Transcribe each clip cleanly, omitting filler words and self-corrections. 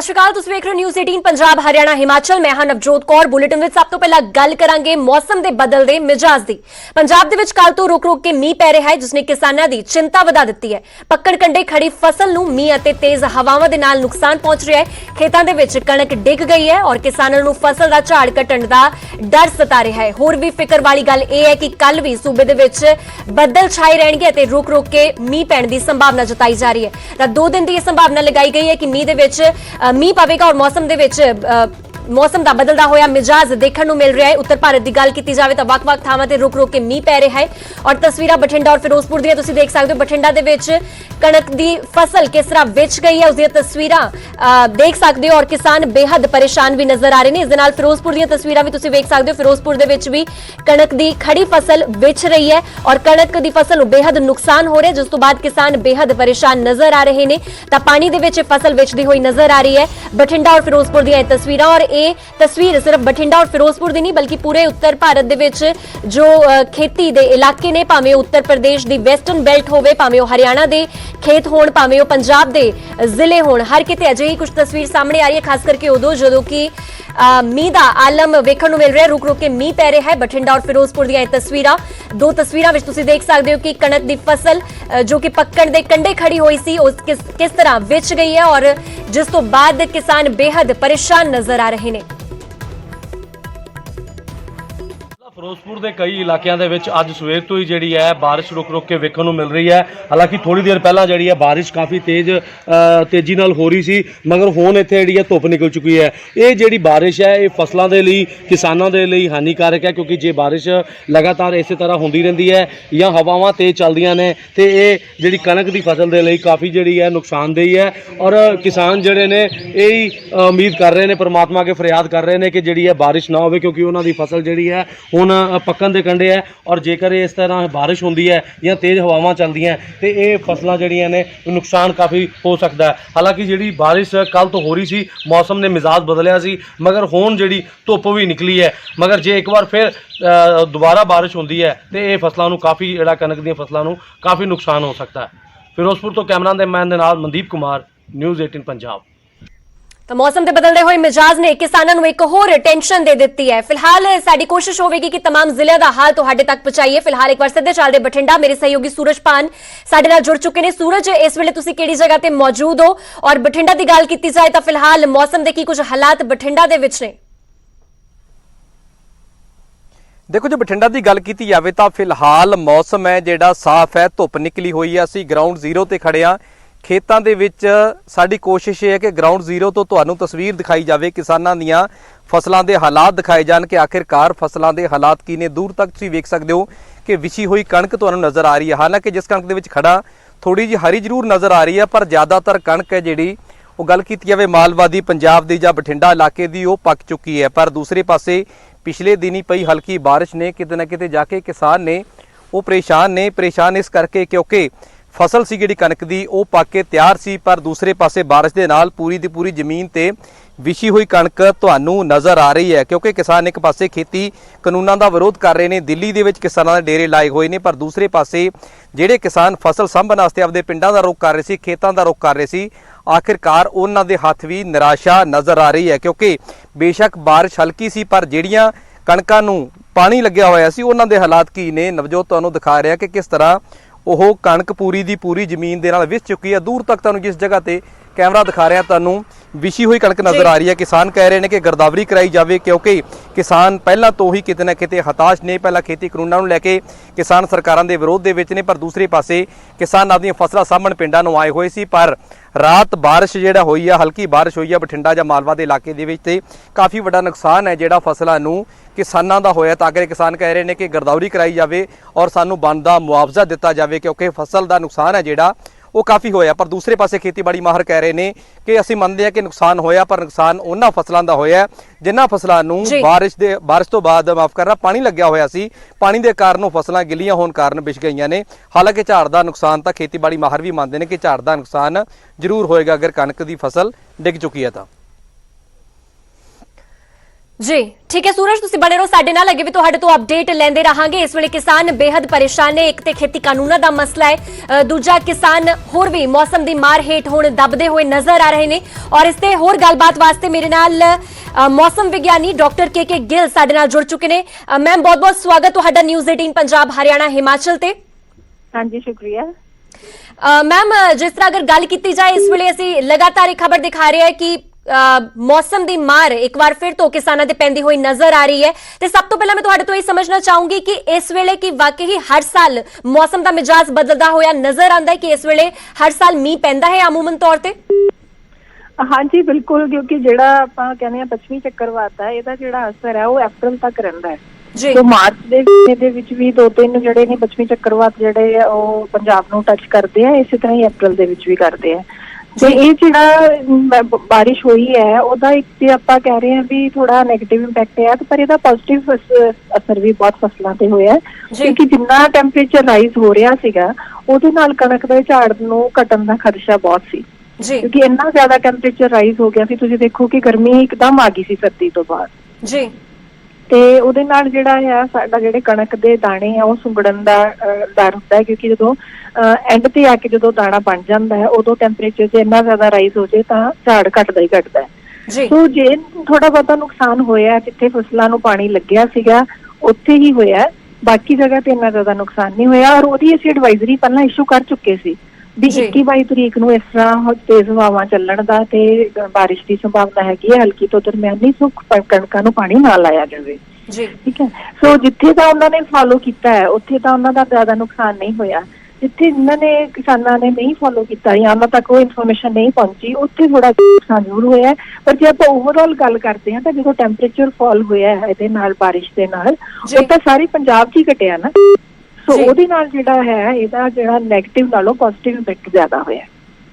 सत श्री अकाल, तुसीं वेख रहे हो न्यूज़ 18 पंजाब हरियाणा हिमाचल। मैं हां नवजोत कौर। बुलेटिन विच सब तो पहला गल करांगे मौसम दे बदलदे मिजाज दी। पंजाब दे विच कल तो रुक रुक के मींह पै रहा है, जिसने किसानां दी चिंता वधा दित्ती है। पक्कड़ कंढे खड़ी फसल नूं मींह अते तेज हवावां दे नाल नुकसान पहुंच रहा है। खेतां दे विच कणक डिग गई है और किसानां नूं फसल दा झाड़ घटण दा डर सता रहा है। होर भी फिकर वाली गल यह है कि कल भी सूबे दे विच बदल छाए रहणगे अते रुक रुक के मींह पैण दी संभावना जताई जा रही है। तां 2 दिन दी यह संभावना लगाई गई है कि मींह दे विच मींह पवेगा और मौसम दे विच मौसम का बदलता होया मिजाज देखने को मिल रहा है। उत्तर भारत की गल की जाए तो वक्-वक् थावां ते रुक रुक के मींह पै रहा है और तस्वीरां बठिंडा और फिरोजपुर दी तुसीं देख सकते हो। बठिंडा दे विच कणक दी फसल किस तरह विच गई है उसकी तस्वीरां देख सकते हो और किसान बेहद परेशान भी नजर आ रहे हैं। इस दे नाल फिरोजपुर दी तस्वीरां भी तुसीं देख सकते हो। फिरोजपुर दे विच भी कणक दी खड़ी फसल विच रही है और कणक दी फसल नूं बेहद नुकसान हो रहा है, जिस तो बाद किसान बेहद परेशान नजर आ रहे हैं। तां पानी दे विच फसल विचदी हुई नजर आ रही है। बठिंडा और फिरोजपुर दी तस्वीरां और ये तस्वीर सिर्फ बठिंडा और फिरोजपुर दी नहीं बल्कि पूरे उत्तर भारत दे विच जो खेती दे इलाके ने, भावें Uttar Pradesh the western belt होवे, भावें हरियाणा दे खेत होण, भावें पंजाब दे जिले होण, हर किते अजिही कुछ तस्वीर सामने आ रही है। खास करके उदों जदों कि मींह दा आलम वेखण नूं मिल रहा है। रुक रुक के मींह पै रहा है। बठिंडा और फिरोजपुर दी तस्वीरां, 2 तस्वीरां विच तुसीं देख सकते हो कि कणक दी फसल जो कि पक्कण दे कंढे खड़ी हुई सी उस किस तरह विच गई है और जिस तो बाद किसान बेहद परेशान नजर आ रहे हैं। ਫਿਰੋਜ਼ਪੁਰ ਦੇ ਕਈ ਇਲਾਕਿਆਂ ਦੇ ਵਿੱਚ ਅੱਜ ਸਵੇਰ ਤੋਂ ਹੀ ਜਿਹੜੀ ਹੈ ਬਾਰਿਸ਼ ਰੁਕ ਰੁਕ ਕੇ ਵੇਖਣ ਨੂੰ ਮਿਲ ਰਹੀ ਹੈ। ਹਾਲਾਂਕਿ ਥੋੜੀ ਦੇਰ ਪਹਿਲਾਂ ਜਿਹੜੀ ਹੈ ਬਾਰਿਸ਼ ਕਾਫੀ ਤੇਜ਼ੀ ਨਾਲ ਹੋ ਰਹੀ ਸੀ, ਮਗਰ ਹੁਣ ਇੱਥੇ ਜਿਹੜੀ ਹੈ ਧੁੱਪ ਨਿਕਲ ਚੁੱਕੀ ਹੈ। ਇਹ ਜਿਹੜੀ ਬਾਰਿਸ਼ ਹੈ ਇਹ ਫਸਲਾਂ ਦੇ ਲਈ, ਕਿਸਾਨਾਂ ਦੇ ਲਈ ਹਾਨੀਕਾਰਕ ਹੈ, ਕਿਉਂਕਿ ਜੇ ਬਾਰਿਸ਼ ਲਗਾਤਾਰ ਇਸੇ ਤਰ੍ਹਾਂ ਹੁੰਦੀ ਰਹਿੰਦੀ ਹੈ ਜਾਂ ਹਵਾਵਾਂ ਤੇਜ਼ ਚੱਲਦੀਆਂ ਨੇ ਤੇ ਇਹ ਜਿਹੜੀ ਕਣਕ ਦੀ ਫਸਲ ਦੇ ਲਈ ਕਾਫੀ ਜਿਹੜੀ ਹੈ ਨੁਕਸਾਨਦੇਹੀ ਹੈ। ਔਰ ਕਿਸਾਨ ਜਿਹੜੇ ਨੇ ਇਹ ਹੀ ਉਮੀਦ ਕਰ ਰਹੇ ਨੇ, परमात्मा के फरियाद कर रहे हैं कि जी है बारिश ना हो, क्योंकि उन्होंने फसल जी है हुण पक्कन के कंढे है और जेकर इस तरह बारिश होंदी है या तेज़ हवावां चलदियां तो ये फसलां जिहड़ियां ने नुकसान काफ़ी हो सकता है। हालांकि जी बारिश कल तो हो रही सी, मौसम ने मिजाज बदलिया सी, मगर हुण जी धुप भी निकली है। मगर जे एक बार फिर दोबारा बारिश होंदी है तो ये फसलों को काफ़ी जिहड़ा कनक दी फसलों को काफ़ी नुकसान हो सकता है। फिरोजपुर तो कैमरा मैन दे नाल मनदीप कुमार, न्यूज़ 18 पंजाब। तो मौसम के बदलते हुए मिजाज ने किसानों को एक होर टेंशन दे दी है। फिलहाल साडी कोशिश होगी कि तमाम जिले का हाल तुहाडे तक पहुंचाइए। फिलहाल एक बार सीधे चलते बठिंडा, मेरे सहयोगी सूरज पान साडे नाल जुड़ चुके हैं। सूरज, इस वेले तुसीं किहड़ी जगह ते मौजूद हो और बठिंडा की गल की जाए तो फिलहाल मौसम के की कुछ हालात बठिंडा दे विच ने? देखो जो बठिंडा की गल की जाए तो फिलहाल मौसम है जिहड़ा साफ है, धुप निकली हुई है। असीं ग्राउंड जीरो ते खड़े हाँ। खेतों के विच साडी कोशिश है कि ग्राउंड जीरो तो तुहानूं तस्वीर दिखाई जाए, किसानां दीआं फसलों के हालात दिखाए जान कि आखिरकार फसलों के हालात की ने। दूर तक तुसीं वेख सकते हो कि विछी हुई कणक तुहानूं नज़र आ रही है। हालांकि जिस कणक दे विच खड़ा थोड़ी जी हरी जरूर नज़र आ रही है, पर ज़्यादातर कणक है जिहड़ी वो गल की जाए मालवा दी, पंजाब दी जां बठिंडा इलाके दी वो पक चुकी है। पर दूसरे पासे पिछले दिन ही पई हल्की बारिश ने किते ना किते जाके किसान ने वो परेशान इस करके क्योंकि फसल सी जिहड़ी कणक दी वो पक के तैयार सी, पर दूसरे पासे बारिश दे नाल पूरी दी पूरी जमीन ते विछी हुई कणक तुहानूं नज़र आ रही है। क्योंकि किसान एक पासे खेती कानूनां दा विरोध कर रहे हैं, दिल्ली दे विच किसानां दे डेरे लाए हुए हैं, पर दूसरे पासे जिहड़े किसान फसल संभण वास्ते आपदे पिंडां दा रुख कर रहे सी, खेतां दा रुख कर रहे सी, आखिरकार उन्हां दे हत्थ भी निराशा नज़र आ रही है। क्योंकि बेशक बारिश हल्की सी, पर जिहड़ियां कणकां नूं पानी लग्या होया सी उन्हां दे हालात की ने। नवजोत तुहानूं दिखा रहा कि किस तरह ਉਹ कणक पूरी दी पूरी जमीन ਦੇ ਨਾਲ ਵਿਛ चुकी है। दूर तक ਤੁਹਾਨੂੰ जिस जगह ਤੇ कैमरा दिखा रहा ਤੁਹਾਨੂੰ विछी हुई कणक नज़र आ रही है। किसान कह रहे हैं कि गिरदावरी कराई जाए, क्योंकि किसान पहला तो ही किते ना किते हताश ने। पहला खेती कानूनां नूं लैके किसान सरकारां दे विरोध दे विच ने, पर दूसरे पासे किसान आपणीਆਂ फसलां साਂਭਣ पिंडां नूं आए होए सी। पर रात बारिश जिहड़ा होई है, हल्की बारिश हुई है बठिंडा जां मालवा दे इलाके दे विच ते काफ़ी वड्डा नुकसान है जिहड़ा फसलां नूं किसानां दा होया। तां करके किसान कह रहे हैं कि गिरदावरी कराई जाए और सानूं बनदा मुआवजा दिता जाए, क्योंकि फसल का नुकसान है जिहड़ा वो काफ़ी होया। पर दूसरे पासे खेतीबाड़ी माहर कह रहे हैं कि असीं मनदे हां कि नुकसान होया, पर नुकसान उन्हां फसलों का होया जिन्हां फसलों नूं बारिश तो बाद माफ करना पानी लग्या होया सी। पानी के कारण फसलां गिलियां होने कारण विछ गईयां ने। हालांकि झाड़ का नुकसान तो खेतीबाड़ी माहर भी मानते हैं कि झाड़ का नुकसान जरूर होएगा अगर कणक की फसल डिग चुकी है। तो ਜੀ ਠੀਕ ਹੈ ਸੂਰਜ, ਤੁਸੀਂ ਬਣੇ ਰਹੋ ਸਾਡੇ ਨਾਲ, ਅੱਗੇ ਵੀ ਤੁਹਾਡੇ ਤੋਂ ਅਪਡੇਟ ਲੈਂਦੇ ਰਹਾਂਗੇ। ਇਸ ਵੇਲੇ ਕਿਸਾਨ ਬੇहद ਪਰੇਸ਼ਾਨ ਨੇ। ਇੱਕ ਤੇ ਖੇਤੀ ਕਾਨੂੰਨਾਂ ਦਾ ਮਸਲਾ ਹੈ, ਦੂਜਾ ਕਿਸਾਨ ਹੋਰ ਵੀ ਮੌਸਮ ਦੀ ਮਾਰ ਹੇਠ ਹੁਣ ਦਬਦੇ ਹੋਏ ਨਜ਼ਰ ਆ ਰਹੇ ਨੇ। ਔਰ ਇਸ ਤੇ ਹੋਰ ਗੱਲਬਾਤ ਵਾਸਤੇ ਮੇਰੇ ਨਾਲ ਮੌਸਮ ਵਿਗਿਆਨੀ ਡਾਕਟਰ ਕੇ ਗਿੱਲ ਸਾਡੇ ਨਾਲ ਜੁੜ ਚੁੱਕੇ ਨੇ। ਮੈਮ ਬਹੁਤ ਬਹੁਤ ਸਵਾਗਤ ਤੁਹਾਡਾ ਨਿਊਜ਼ 18 ਪੰਜਾਬ ਹਰਿਆਣਾ ਹਿਮਾਚਲ ਤੇ। ਹਾਂਜੀ ਸ਼ੁਕਰੀਆ ਮੈਮ ਜਿਸ ਤਰ੍ਹਾਂ ਅਗਰ ਗੱਲ ਕੀਤੀ ਜਾਏ, ਇਸ ਵੇਲੇ ਅਸੀਂ ਲਗਾਤਾਰ ਇਹ ਖਬਰ ਦਿਖਾ ਰਹੇ ਹਾਂ ਕਿ ਮੌਸਮ ਦੀ ਮਾਰ ਇੱਕ ਵਾਰ ਫਿਰ ਤੋਂ ਕਿਸਾਨਾਂ ਤੇ ਪੈਂਦੀ ਹੋਈ ਨਜ਼ਰ ਆ ਰਹੀ ਹੈ। ਤੇ ਸਭ ਤੋਂ ਪਹਿਲਾਂ ਮੈਂ ਤੁਹਾਡੇ ਤੋਂ ਇਹ ਸਮਝਣਾ ਚਾਹੂੰਗੀ ਕਿ ਇਸ ਵੇਲੇ ਕੀ ਵਾਕਈ ਹਰ ਸਾਲ ਮੌਸਮ ਦਾ ਮਿਜਾਜ਼ ਬਦਲਦਾ ਹੋਇਆ ਨਜ਼ਰ ਆਉਂਦਾ ਹੈ ਕਿ ਇਸ ਵੇਲੇ ਹਰ ਸਾਲ ਮੀਂਹ ਪੈਂਦਾ ਹੈ ਆਮੂਮਨ ਤੌਰ ਤੇ? ਹਾਂਜੀ ਬਿਲਕੁਲ, ਕਿਉਂਕਿ ਜਿਹੜਾ ਆਪਾਂ ਕਹਿੰਦੇ ਆ ਪੱਛਮੀ ਚੱਕਰਵਾਤ ਹੈ, ਇਹਦਾ ਜਿਹੜਾ ਅਸਰ ਹੈ ਉਹ ਅਪ੍ਰੈਲ ਤੱਕ ਰਹਿੰਦਾ ਹੈ। ਜੀ ਤੇ ਮਾਰਚ ਦੇ ਮਹੀਨੇ ਦੇ ਵਿੱਚ ਵੀ 2-3 ਜਿਹੜੇ ਨੇ ਪੱਛਮੀ ਚੱਕਰਵਾਤ ਜਿਹੜੇ ਆ ਉਹ ਪੰਜਾਬ ਨੂੰ ਟੱਚ ਕਰਦੇ ਆ, ਇਸੇ ਤਰ੍ਹਾਂ ਹੀ ਅਪ੍ਰੈਲ ਦੇ ਵਿੱਚ ਵੀ ਕਰਦੇ ਆ। ਤੇ ਇਹ ਜਿਹੜਾ ਬਾਰਿਸ਼ ਹੋਈ ਹੈ ਉਹਦਾ ਇੱਕ ਤੇ ਆਪਾਂ ਕਹਿ ਰਹੇ ਹਾਂ ਵੀ ਥੋੜਾ ਨੈਗੇਟਿਵ ਇੰਪੈਕਟ ਹੈ, ਪਰ ਇਹਦਾ ਪੋਜ਼ਿਟਿਵ ਅਸਰ ਵੀ ਬਹੁਤ ਫਸਲਾਂ ਤੇ ਹੋਇਆ, ਕਿਉਂਕਿ ਜਿੰਨਾ ਟੈਂਪਰੇਚਰ ਰਾਈਜ਼ ਹੋ ਰਿਹਾ ਸੀਗਾ ਉਹਦੇ ਨਾਲ ਕਣਕ ਦੇ ਝਾੜ ਨੂੰ ਘਟਣ ਦਾ ਖਦਸ਼ਾ ਬਹੁਤ ਸੀ। ਕਿਉਂਕਿ ਇੰਨਾ ਜ਼ਿਆਦਾ ਟੈਂਪਰੇਚਰ ਰਾਈਜ਼ ਹੋ ਗਿਆ ਸੀ, ਤੁਸੀਂ ਦੇਖੋ ਕਿ ਗਰਮੀ ਇੱਕਦਮ ਆ ਗਈ ਸੀ ਸਰਦੀ ਤੋਂ ਬਾਅਦ। ਜੀ ਤੇ ਉਹਦੇ ਨਾਲ ਜਿਹੜਾ ਆ ਸਾਡਾ ਜਿਹੜੇ ਕਣਕ ਦੇ ਦਾਣੇ ਆ ਉਹ ਸੁੰਗੜਨ ਦਾ ਡਰ ਹੁੰਦਾ ਹੈ, ਕਿਉਂਕਿ ਜਦੋਂ ਐਂਡ ਤੇ ਆ ਕੇ ਜਦੋਂ ਦਾਣਾ ਬਣ ਜਾਂਦਾ ਹੈ ਉਦੋਂ ਟੈਂਪਰੇਚਰ 'ਚ ਇੰਨਾ ਜ਼ਿਆਦਾ ਰਾਈਜ਼ ਹੋ ਜਾਏ ਤਾਂ ਝਾੜ ਘਟਦਾ ਹੀ ਘਟਦਾ ਹੈ। ਸੋ ਜੇ ਥੋੜਾ ਬਹੁਤਾ ਨੁਕਸਾਨ ਹੋਇਆ, ਜਿੱਥੇ ਫਸਲਾਂ ਨੂੰ ਪਾਣੀ ਲੱਗਿਆ ਸੀਗਾ ਉੱਥੇ ਹੀ ਹੋਇਆ, ਬਾਕੀ ਜਗ੍ਹਾ ਤੇ ਇੰਨਾ ਜ਼ਿਆਦਾ ਨੁਕਸਾਨ ਨਹੀਂ ਹੋਇਆ। ਔਰ ਉਹਦੀ ਅਸੀਂ ਐਡਵਾਈਜ਼ਰੀ ਪਹਿਲਾਂ ਇਸ਼ੂ ਕਰ ਚੁੱਕੇ ਸੀ ਵੀ 21-22 ਤਰੀਕ ਨੂੰ ਇਸ ਤਰ੍ਹਾਂ ਤੇਜ਼ ਹਵਾਵਾਂ ਚੱਲਣ ਦਾ ਤੇ ਬਾਰਿਸ਼ ਦੀ ਸੰਭਾਵਨਾ ਹੈਗੀ ਹੈ, ਹਲਕੀ ਤੋਂ ਦਰਮਿਆਨੀ, ਸੋ ਕਣਕਾਂ ਨੂੰ ਪਾਣੀ ਨਾ ਲਾਇਆ ਜਾਵੇ। ਠੀਕ ਹੈ, ਸੋ ਜਿੱਥੇ ਤਾਂ ਉਹਨਾਂ ਨੇ ਫਾਲੋ ਕੀਤਾ ਹੈ ਉੱਥੇ ਤਾਂ ਉਹਨਾਂ ਦਾ ਜ਼ਿਆਦਾ ਨੁਕਸਾਨ ਨਹੀਂ ਹੋਇਆ। ਜਿੱਥੇ ਜਿਨ੍ਹਾਂ ਨੇ ਕਿਸਾਨਾਂ ਨੇ ਨਹੀਂ ਫਾਲੋ ਕੀਤਾ ਜਾਂ ਉਹਨਾਂ ਤੱਕ ਉਹ ਇਨਫੋਰਮੇਸ਼ਨ ਨਹੀਂ ਪਹੁੰਚੀ ਉੱਥੇ ਥੋੜਾ ਨੁਕਸਾਨ ਜ਼ਰੂਰ ਹੋਇਆ। ਪਰ ਜੇ ਆਪਾਂ ਓਵਰਆਲ ਗੱਲ ਕਰਦੇ ਹਾਂ ਤਾਂ ਜਦੋਂ ਟੈਂਪਰੇਚਰ ਫਾਲ ਹੋਇਆ ਇਹਦੇ ਨਾਲ, ਬਾਰਿਸ਼ ਦੇ ਨਾਲ, ਉਹ ਤਾਂ ਸਾਰੇ ਪੰਜਾਬ 'ਚ ਹੀ ਘਟਿਆ ਨਾ। ਸੋ ਉਹਦੇ ਨਾਲ ਜਿਹੜਾ ਹੈ ਇਹਦਾ ਜਿਹੜਾ ਨੈਗੇਟਿਵ ਨਾਲੋਂ ਪੋਜ਼ਿਟਿਵ ਇੰਪੈਕਟ ਜ਼ਿਆਦਾ ਹੋਇਆ।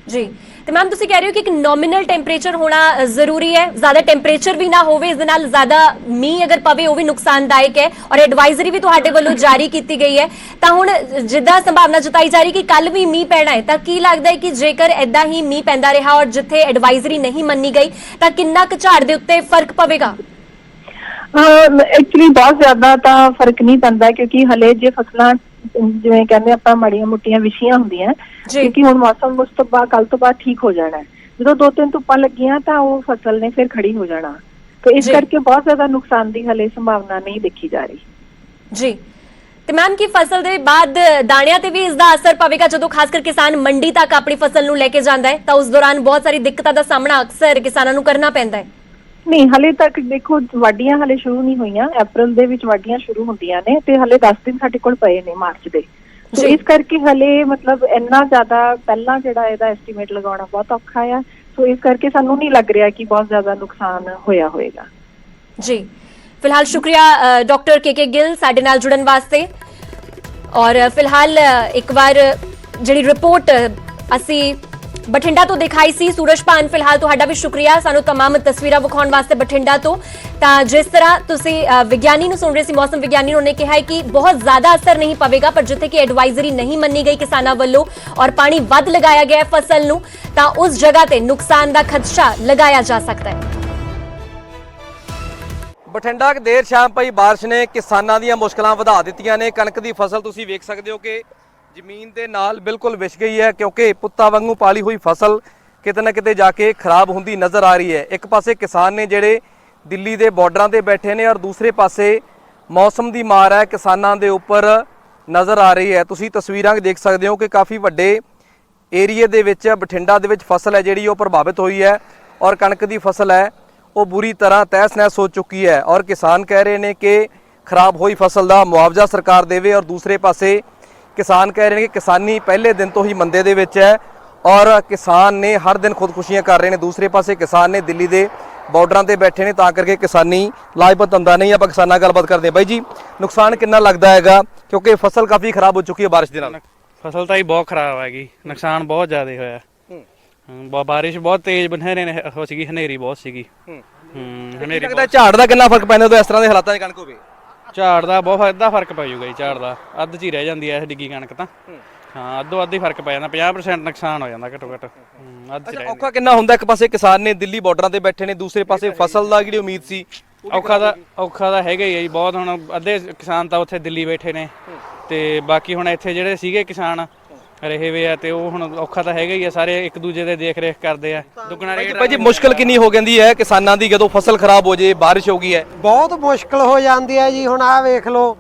ਜੀ ਤੇ ਮੈਮ ਤੁਸੀਂ ਕਹਿ ਰਹੇ ਹੋ ਕਿ ਇੱਕ ਨੋਮੀਨਲ ਟੈਂਪਰੇਚਰ ਹੋਣਾ ਜ਼ਰੂਰੀ ਹੈ, ਜ਼ਿਆਦਾ ਟੈਂਪਰੇਚਰ ਵੀ ਨਾ ਹੋਵੇ, ਇਸ ਦੇ ਨਾਲ ਜ਼ਿਆਦਾ ਮੀਂਹ ਅਗਰ ਪਵੇ ਉਹ ਵੀ ਨੁਕਸਾਨਦਾਇਕ ਹੈ। ਔਰ ਐਡਵਾਈਜ਼ਰੀ ਵੀ ਤੁਹਾਡੇ ਵੱਲੋਂ ਜਾਰੀ ਕੀਤੀ ਗਈ ਹੈ। ਤਾਂ ਹੁਣ ਜਿੱਦਾਂ ਸੰਭਾਵਨਾ ਜਤਾਈ ਜਾ ਰਹੀ ਕਿ ਕੱਲ ਵੀ ਮੀਂਹ ਪੈਣਾ ਹੈ, ਤਾਂ ਕੀ ਲੱਗਦਾ ਹੈ ਕਿ ਜੇਕਰ ਏਦਾਂ ਹੀ ਮੀਂਹ ਪੈਂਦਾ ਰਿਹਾ ਔਰ ਜਿੱਥੇ ਐਡਵਾਈਜ਼ਰੀ ਨਹੀਂ ਮੰਨੀ ਗਈ ਤਾਂ ਕਿੰਨਾ ਕੁ ਝਾੜ ਦੇ ਉੱਤੇ ਫਰਕ ਪਵੇਗਾ? ਐਕਚੁਅਲੀ ਬਹੁਤ ਜ਼ਿਆਦਾ ਤਾਂ ਫਰਕ ਨਹੀਂ ਪੈਂਦਾ, ਕਿਉਂਕਿ ਹਲੇ ਜੇ ਫਸਲਾਂ ਜਿਵੇਂ ਕਹਿੰਦੇ ਆਪਾਂ ਮਾੜੀਆਂ ਮੋਟੀਆਂ ਵਿਛੀਆਂ ਹੁੰਦੀਆਂ, ਕਿਉਂਕਿ ਹੁਣ ਮੌਸਮ ਉਸ ਤੋਂ ਬਾਅਦ ਕੱਲ ਤੋਂ ਬਾਅਦ ਠੀਕ ਹੋ ਜਾਣਾ। ਜਦੋਂ 2-3 ਧੁੱਪਾਂ ਲੱਗੀਆਂ ਤਾਂ ਉਹ ਫਸਲ ਨੇ ਫਿਰ ਖੜੀ ਹੋ ਜਾਣਾ, ਤੇ ਇਸ ਕਰਕੇ ਬਹੁਤ ਜ਼ਿਆਦਾ ਨੁਕਸਾਨ ਦੀ ਹਲੇ ਸੰਭਾਵਨਾ ਨਹੀਂ ਦੇਖੀ ਜਾ ਰਹੀ। ਜੀ ਤੇ ਮੈਮ ਕੀ ਫਸਲ ਦੇ ਬਾਅਦ ਦਾਣਿਆਂ ਤੇ ਵੀ ਇਸ ਦਾ ਅਸਰ ਪਵੇਗਾ? ਜਦੋਂ ਖਾਸ ਕਰ ਕਿਸਾਨ ਮੰਡੀ ਤੱਕ ਆਪਣੀ ਫਸਲ ਨੂੰ ਲੈ ਕੇ ਜਾਂਦਾ ਹੈ ਤਾਂ ਉਸ ਦੌਰਾਨ ਬਹੁਤ ਸਾਰੀ ਦਿੱਕਤਾਂ ਦਾ ਸਾਹਮਣਾ ਅਕਸਰ ਕਿਸਾਨਾਂ ਨੂੰ ਕਰਨਾ ਪੈਂਦਾ ਹੈ। ਨਹੀਂ, ਹਲੇ ਤੱਕ ਦੇਖੋ ਵਾਢੀਆਂ ਹਲੇ ਸ਼ੁਰੂ ਨਹੀਂ ਹੋਈਆਂ। ਅਪ੍ਰੈਲ ਦੇ ਵਿੱਚ ਵਾਢੀਆਂ ਸ਼ੁਰੂ ਹੁੰਦੀਆਂ ਨੇ ਤੇ ਹਲੇ 10 ਦਿਨ ਸਾਡੇ ਕੋਲ ਪਏ ਨੇ ਮਾਰਚ ਦੇ, ਸੋ ਇਸ ਕਰਕੇ ਹਲੇ ਮਤਲਬ ਇੰਨਾ ਜ਼ਿਆਦਾ ਪਹਿਲਾਂ ਜਿਹੜਾ ਇਹਦਾ ਐਸਟੀਮੇਟ ਲਗਾਉਣਾ ਬਹੁਤ ਔਖਾ ਆ। ਸੋ ਇਸ ਕਰਕੇ ਸਾਨੂੰ ਨਹੀਂ ਲੱਗ ਰਿਹਾ ਕਿ ਬਹੁਤ ਜ਼ਿਆਦਾ ਨੁਕਸਾਨ ਹੋਇਆ ਹੋਏਗਾ। ਜੀ ਫਿਲਹਾਲ ਸ਼ੁਕਰੀਆ ਡਾਕਟਰ ਕੇ ਗਿੱਲ ਸਾਡੇ ਨਾਲ ਜੁੜਨ ਵਾਸਤੇ। ਔਰ ਫਿਲਹਾਲ ਇੱਕ ਵਾਰ ਜਿਹੜੀ ਰਿਪੋਰਟ ਅਸੀਂ ਬਠਿੰਡਾ ਤੋਂ ਦਿਖਾਈ ਸੀ ਸੂਰਜਪਾਨ, ਫਿਲਹਾਲ ਤੁਹਾਡਾ ਵੀ ਸ਼ੁਕਰੀਆ ਸਾਨੂੰ तमाम ਤਸਵੀਰਾਂ ਵਿਖਾਉਣ ਵਾਸਤੇ ਬਠਿੰਡਾ ਤੋਂ। ਤਾਂ ਜਿਸ ਤਰ੍ਹਾਂ ਤੁਸੀਂ ਵਿਗਿਆਨੀ ਨੂੰ ਸੁਣ ਰਹੇ ਸੀ, ਮੌਸਮ ਵਿਗਿਆਨੀ, ਉਹਨੇ ਕਿਹਾ ਹੈ ਕਿ ਬਹੁਤ ਜ਼ਿਆਦਾ ਅਸਰ ਨਹੀਂ ਪਵੇਗਾ, ਪਰ ਜਿੱਥੇ ਕਿ ਐਡਵਾਈਜ਼ਰੀ ਨਹੀਂ ਮੰਨੀ ਗਈ ਕਿਸਾਨਾਂ ਵੱਲੋਂ ਔਰ ਪਾਣੀ ਵੱਧ ਲਗਾਇਆ ਗਿਆ ਫਸਲ ਨੂੰ, ਤਾਂ ਉਸ ਜਗ੍ਹਾ ਤੇ ਨੁਕਸਾਨ ਦਾ ਖਦਸ਼ਾ ਲਗਾਇਆ ਜਾ ਸਕਦਾ ਹੈ। ਬਠਿੰਡਾ ਦੇਰ ਸ਼ਾਮ ਪਈ ਬਾਰਿਸ਼ ਨੇ ਕਿਸਾਨਾਂ ਦੀਆਂ ਮੁਸ਼ਕਲਾਂ ਵਧਾ ਦਿੱਤੀਆਂ ਨੇ। ਕਣਕ ਦੀ ਫਸਲ ਤੁਸੀਂ ਵੇਖ ਸਕਦੇ ਹੋ ਕਿ ਜ਼ਮੀਨ ਦੇ ਨਾਲ ਬਿਲਕੁਲ ਵਿਛ ਗਈ ਹੈ, ਕਿਉਂਕਿ ਪੁੱਤਾਂ ਵਾਂਗੂ ਪਾਲੀ ਹੋਈ ਫਸਲ ਕਿਤੇ ਨਾ ਕਿਤੇ ਜਾ ਕੇ ਖਰਾਬ ਹੁੰਦੀ ਨਜ਼ਰ ਆ ਰਹੀ ਹੈ। ਇੱਕ ਪਾਸੇ ਕਿਸਾਨ ਨੇ ਜਿਹੜੇ ਦਿੱਲੀ ਦੇ ਬਾਰਡਰਾਂ ਤੇ ਬੈਠੇ ਨੇ ਔਰ ਦੂਸਰੇ ਪਾਸੇ ਮੌਸਮ ਦੀ ਮਾਰ ਹੈ ਕਿਸਾਨਾਂ ਦੇ ਉੱਪਰ ਨਜ਼ਰ ਆ ਰਹੀ ਹੈ। ਤੁਸੀਂ ਤਸਵੀਰਾਂ ਦੇਖ ਸਕਦੇ ਹੋ ਕਿ ਕਾਫੀ ਵੱਡੇ ਏਰੀਏ ਦੇ ਵਿੱਚ ਬਠਿੰਡਾ ਦੇ ਵਿੱਚ ਫਸਲ ਹੈ ਜਿਹੜੀ ਉਹ ਪ੍ਰਭਾਵਿਤ ਹੋਈ ਹੈ ਔਰ ਕਣਕ ਦੀ ਫਸਲ ਹੈ ਉਹ ਬੁਰੀ ਤਰ੍ਹਾਂ ਤਹਿਸ-ਨਹਿਸ ਹੋ ਚੁੱਕੀ ਹੈ ਔਰ ਕਿਸਾਨ ਕਹਿ ਰਹੇ ਨੇ ਕਿ ਖਰਾਬ ਹੋਈ ਫਸਲ ਦਾ ਮੁਆਵਜ਼ਾ ਸਰਕਾਰ ਦੇਵੇ। ਔਰ ਦੂਸਰੇ ਪਾਸੇ ਕਿਸਾਨ ਕਹਿ ਰਹੇ ਨੇ ਕਿ ਕਿਸਾਨੀ ਪਹਿਲੇ ਦਿਨ ਤੋਂ ਹੀ ਮੰਦੇ ਦੇ ਵਿੱਚ ਹੈ ਔਰ ਕਿਸਾਨ ਨੇ ਹਰ ਦਿਨ ਖੁਦਕੁਸ਼ੀਆਂ ਕਰ ਰਹੇ ਨੇ। ਦੂਸਰੇ ਪਾਸੇ ਕਿਸਾਨ ਨੇ ਦਿੱਲੀ ਦੇ ਬਾਰਡਰਾਂ ਤੇ ਬੈਠੇ ਨੇ, ਤਾਂ ਕਰਕੇ ਕਿਸਾਨੀ ਲਾਭਬੰਦ ਹੁੰਦਾ ਨਹੀਂ। ਆਪਾਂ ਕਿਸਾਨਾਂ ਨਾਲ ਗੱਲਬਾਤ ਕਰਦੇ ਹਾਂ। ਬਾਈ ਜੀ, ਨੁਕਸਾਨ ਕਿੰਨਾ ਲੱਗਦਾ ਹੈਗਾ, ਕਿਉਂਕਿ ਫਸਲ ਕਾਫੀ ਖਰਾਬ ਹੋ ਚੁੱਕੀ ਹੈ ਬਾਰਿਸ਼ ਦੇ ਨਾਲ? ਫਸਲ ਤਾਂ ਹੀ ਬਹੁਤ ਖਰਾਬ ਹੈਗੀ, ਨੁਕਸਾਨ ਬਹੁਤ ਜ਼ਿਆਦਾ ਹੋਇਆ। ਬਾਰਿਸ਼ ਬਹੁਤ ਤੇਜ਼ ਹੋ ਸੀਗੀ, ਹਨੇਰੀ ਬਹੁਤ ਸੀਗੀ। ਹਨੇਰੀ ਲੱਗਦਾ ਝਾੜ ਦਾ ਕਿੰਨਾ ਫਰਕ ਪੈਂਦਾ ਇਸ ਤਰ੍ਹਾਂ ਦੇ ਹਾਲਾਤਾਂ 'ਚ ਕਣਕ ਹੋਵੇ? ਝਾੜ ਦਾ ਬਹੁਤ ਅੱਧਾ ਫਰਕ ਪੈ ਜਾਊਗਾ ਜੀ। ਝਾੜ ਦਾ ਅੱਧ 'ਚ ਹੀ ਰਹਿ ਜਾਂਦੀ ਹੈ ਡਿੱਗੀ ਕਣਕ ਤਾਂ। ਹਾਂ, ਅੱਧੋ ਅੱਧ ਹੀ ਫਰਕ ਪੈ ਜਾਂਦਾ, 50% ਨੁਕਸਾਨ ਹੋ ਜਾਂਦਾ ਘੱਟੋ ਘੱਟ। ਅੱਧ 'ਚ ਰਹਿ ਔਖਾ ਕਿੰਨਾ ਹੁੰਦਾ? ਇੱਕ ਪਾਸੇ ਕਿਸਾਨ ਨੇ ਦਿੱਲੀ ਬਾਰਡਰਾਂ ਤੇ ਬੈਠੇ ਨੇ, ਦੂਸਰੇ ਪਾਸੇ ਫਸਲ ਦਾ ਜਿਹੜੀ ਉਮੀਦ ਸੀ ਔਖਾ ਤਾਂ ਹੈਗਾ ਹੀ ਹੈ ਜੀ ਬਹੁਤ। ਹੁਣ ਅੱਧੇ ਕਿਸਾਨ ਤਾਂ ਉੱਥੇ ਦਿੱਲੀ ਬੈਠੇ ਨੇ ਤੇ ਬਾਕੀ ਹੁਣ ਇੱਥੇ ਜਿਹੜੇ ਸੀਗੇ ਕਿਸਾਨ ਰਹੇ ਵੇ ਆ ਤੇ ਉਹ ਹੁਣ ਔਖਾ ਤਾਂ ਹੈਗਾ ਹੀ ਆ। ਸਾਰੇ ਇੱਕ ਦੂਜੇ ਦੇ ਦੇਖ ਰੇਖ ਕਰਦੇ ਆ। ਦੁੱਗਣਾ ਰੇਟ ਭਾਈ ਜੀ ਮੁਸ਼ਕਲ ਕਿੰਨੀ ਹੋ ਜਾਂਦੀ ਹੈ ਕਿਸਾਨਾਂ ਦੀ ਜਦੋਂ ਫਸਲ ਖਰਾਬ ਹੋ ਜੇ, ਬਾਰਿਸ਼ ਹੋ ਗਈ ਹੈ? ਬਹੁਤ ਮੁਸ਼ਕਲ ਹੋ ਜਾਂਦੀ ਹੈ ਜੀ। ਹੁਣ ਆਹ ਵੇਖ ਲਓ,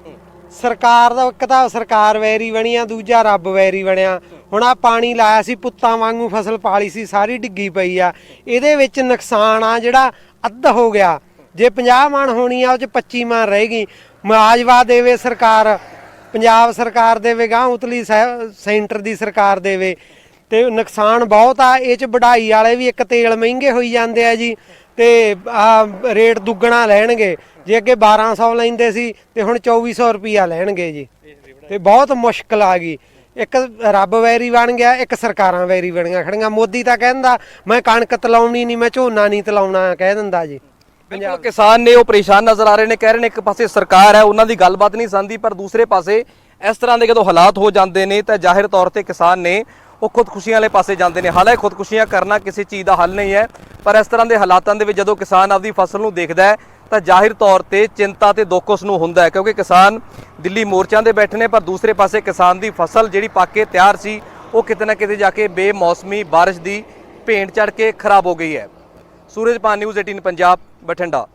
ਸਰਕਾਰ ਦਾ ਇੱਕ ਤਾਂ ਸਰਕਾਰ ਵੈਰੀ ਬਣੀ ਆ, ਦੂਜਾ ਰੱਬ ਵੈਰੀ ਬਣਿਆ। ਹੁਣ ਆ ਪਾਣੀ ਲਾਇਆ ਸੀ ਪੁੱਤਾਂ ਵਾਂਗੂ, ਫਸਲ ਪਾਲੀ ਸੀ, ਸਾਰੀ ਡਿੱਗੀ ਪਈ ਆ। ਇਹਦੇ ਵਿੱਚ ਨੁਕਸਾਨ ਆ ਜਿਹੜਾ ਅੱਧ ਹੋ ਗਿਆ। ਜੇ 50 ਮਣ ਹੋਣੀ ਆ ਉਹ 'ਚ 25 ਮਣ ਰਹਿ ਗਈ। ਮੁਆਵਜ਼ਾ ਦੇਵੇ ਸਰਕਾਰ, ਪੰਜਾਬ ਸਰਕਾਰ ਦੇਵੇ, ਗਾਂ ਉਤਲੀ ਸੈਂਟਰ ਦੀ ਸਰਕਾਰ ਦੇਵੇ। ਤੇ ਨੁਕਸਾਨ ਬਹੁਤ ਆ ਇਹ 'ਚ। ਵਢਾਈ ਵਾਲੇ ਵੀ ਇੱਕ ਤੇਲ ਮਹਿੰਗੇ ਹੋਈ ਜਾਂਦੇ ਆ ਜੀ, ਤੇ ਆ ਰੇਟ ਦੁੱਗਣਾ ਲੈਣਗੇ। ਜੇ ਅੱਗੇ 1200 ਲੈਂਦੇ ਸੀ ਤੇ ਹੁਣ 2400 ਰੁਪਿਆ ਲੈਣਗੇ ਜੀ। ਤੇ ਬਹੁਤ ਮੁਸ਼ਕਲ ਆ ਗਈ। ਇੱਕ ਰੱਬ ਵੈਰੀ ਬਣ ਗਿਆ, ਇੱਕ ਸਰਕਾਰਾਂ ਵੈਰੀ ਬਣੀਆਂ ਖੜੀਆਂ। ਮੋਦੀ ਤਾਂ ਕਹਿੰਦਾ ਮੈਂ ਕਣਕ ਤਲਾਉਣੀ ਨਹੀਂ, ਮੈਂ ਝੋਨਾ ਨਹੀਂ ਤਲਾਉਣਾ, ਕਹਿ ਦਿੰਦਾ ਜੀ। ਬਿਲਕੁਲ ਕਿਸਾਨ ਨੇ ਉਹ ਪਰੇਸ਼ਾਨ ਨਜ਼ਰ ਆ ਰਹੇ ਨੇ, ਕਹਿ ਰਹੇ ਨੇ ਇੱਕ ਪਾਸੇ ਸਰਕਾਰ ਹੈ ਉਹਨਾਂ ਦੀ ਗੱਲਬਾਤ ਨਹੀਂ ਸੁਣਦੀ, ਪਰ ਦੂਸਰੇ ਪਾਸੇ ਇਸ ਤਰ੍ਹਾਂ ਦੇ ਜਦੋਂ ਹਾਲਾਤ ਹੋ ਜਾਂਦੇ ਨੇ ਤਾਂ ਜ਼ਾਹਿਰ ਤੌਰ ਤੇ ਕਿਸਾਨ ਨੇ ਉਹ ਖੁਦਕੁਸ਼ੀਆਂ ਵਾਲੇ ਪਾਸੇ ਜਾਂਦੇ ਨੇ। ਹਾਲਾਂਕਿ ਖੁਦਕੁਸ਼ੀਆਂ ਕਰਨਾ ਕਿਸੇ ਚੀਜ਼ ਦਾ ਹੱਲ ਨਹੀਂ ਹੈ, ਪਰ ਇਸ ਤਰ੍ਹਾਂ ਦੇ ਹਾਲਾਤਾਂ ਦੇ ਵਿੱਚ ਜਦੋਂ ਕਿਸਾਨ ਆਪਦੀ ਫਸਲ ਨੂੰ ਦੇਖਦਾ ਹੈ ਤਾਂ ਜ਼ਾਹਿਰ ਤੌਰ ਤੇ ਚਿੰਤਾ ਤੇ ਦੁੱਖ ਉਸ ਨੂੰ ਹੁੰਦਾ ਹੈ, ਕਿਉਂਕਿ ਕਿਸਾਨ ਦਿੱਲੀ ਮੋਰਚਿਆਂ ਦੇ ਬੈਠੇ ਨੇ, ਪਰ ਦੂਸਰੇ ਪਾਸੇ ਕਿਸਾਨ ਦੀ ਫਸਲ ਜਿਹੜੀ ਪੱਕ ਕੇ ਤਿਆਰ ਸੀ ਉਹ ਕਿਤੇ ਨਾ ਕਿਤੇ ਜਾ ਕੇ ਬੇਮੌਸਮੀ ਬਾਰਿਸ਼ ਦੀ ਭੇਂਟ ਚੜ੍ਹ ਕੇ ਖਰਾਬ ਹੋ ਗਈ ਹੈ। ਸੂਰਜਪਾਨ ਨਿਊਜ਼ 18 ਪੰਜਾਬ, ਬਠਿੰਡਾ।